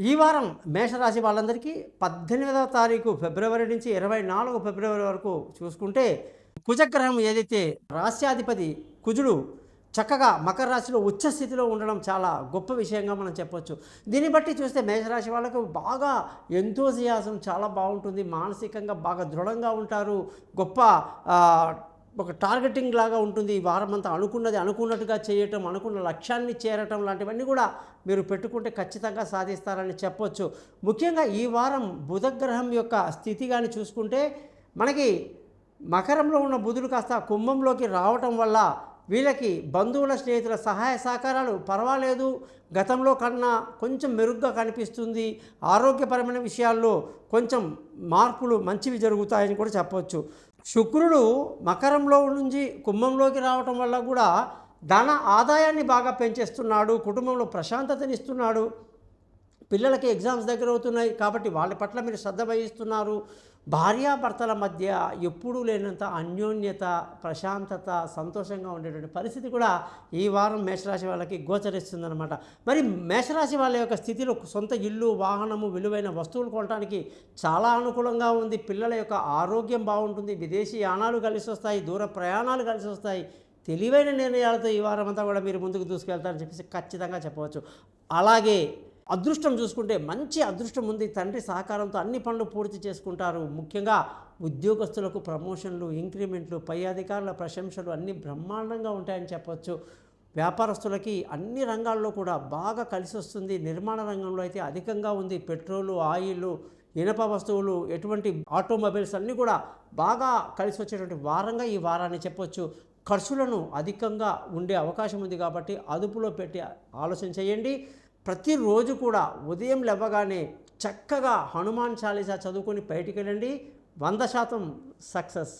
ఈ వారం మేషరాశి వాళ్ళందరికీ 18వ తారీఖు ఫిబ్రవరి నుంచి 24 ఫిబ్రవరి వరకు చూసుకుంటే కుజగ్రహం ఏదైతే రాశ్యాధిపతి కుజుడు చక్కగా మకర రాశిలో ఉచ్చ స్థితిలో ఉండడం చాలా గొప్ప విషయంగా మనం చెప్పొచ్చు. దీన్ని బట్టి చూస్తే మేషరాశి వాళ్ళకు బాగా ఎంతోజియాజం చాలా బాగుంటుంది, మానసికంగా బాగా దృఢంగా ఉంటారు, గొప్ప ఒక టార్గెటింగ్ లాగా ఉంటుంది. ఈ వారం అంతా అనుకున్నది అనుకున్నట్టుగా చేయటం, అనుకున్న లక్ష్యాన్ని చేరటం లాంటివన్నీ కూడా మీరు పెట్టుకుంటే ఖచ్చితంగా సాధిస్తారని చెప్పొచ్చు. ముఖ్యంగా ఈ వారం బుధగ్రహం యొక్క స్థితి కానీ చూసుకుంటే మనకి మకరంలో ఉన్న బుధుడు కాస్త కుంభంలోకి రావటం వల్ల వీళ్ళకి బంధువుల స్నేహితుల సహాయ సహకారాలు పర్వాలేదు, గతంలో కన్నా కొంచెం మెరుగ్గా కనిపిస్తుంది. ఆరోగ్యపరమైన విషయాల్లో కొంచెం మార్పులు మంచివి జరుగుతాయని కూడా చెప్పవచ్చు. శుక్రుడు మకరంలో నుంచి కుంభంలోకి రావటం వల్ల కూడా ధన ఆదాయాన్ని బాగా పెంచేస్తున్నాడు, కుటుంబంలో ప్రశాంతతనిస్తున్నాడు. పిల్లలకి ఎగ్జామ్స్ దగ్గర అవుతున్నాయి కాబట్టి వాళ్ళ పట్ల మీరు శ్రద్ధ వహిస్తున్నారు. భార్యాభర్తల మధ్య ఎప్పుడూ లేనంత అన్యోన్యత, ప్రశాంతత, సంతోషంగా ఉండేటువంటి పరిస్థితి కూడా ఈ వారం మేషరాశి వాళ్ళకి గోచరిస్తుందన్నమాట. మరి మేషరాశి వాళ్ళ యొక్క స్థితిలో సొంత ఇల్లు, వాహనము, విలువైన వస్తువులు కొనడానికి చాలా అనుకూలంగా ఉంది. పిల్లల యొక్క ఆరోగ్యం బాగుంటుంది, విదేశీ యానాలు కలిసి వస్తాయి, దూర ప్రయాణాలు కలిసి వస్తాయి. తెలివైన నిర్ణయాలతో ఈ వారం అంతా కూడా మీరు ముందుకు దూసుకెళ్తారని చెప్పేసి ఖచ్చితంగా చెప్పవచ్చు. అలాగే అదృష్టం చూసుకుంటే మంచి అదృష్టం ఉంది. తండ్రి సహకారంతో అన్ని పనులు పూర్తి చేసుకుంటారు. ముఖ్యంగా ఉద్యోగస్తులకు ప్రమోషన్లు, ఇంక్రిమెంట్లు, పై అధికారుల ప్రశంసలు అన్నీ బ్రహ్మాండంగా ఉంటాయని చెప్పొచ్చు. వ్యాపారస్తులకి అన్ని రంగాల్లో కూడా బాగా కలిసి వస్తుంది. నిర్మాణ రంగంలో అయితే అధికంగా ఉంది. పెట్రోలు, ఆయిల్, ఇనప వస్తువులు, ఎటువంటి ఆటోమొబైల్స్ అన్నీ కూడా బాగా కలిసి వచ్చేటువంటి వారంగా ఈ వారాన్ని చెప్పొచ్చు. ఖర్చులను అధికంగా ఉండే అవకాశం ఉంది కాబట్టి అదుపులో పెట్టి ఆలోచన చేయండి. ప్రతిరోజు కూడా ఉదయం లేవగానే చక్కగా హనుమాన్ చాలీసా చదువుకొని బయటికి వెళ్ళండి. 100% సక్సెస్.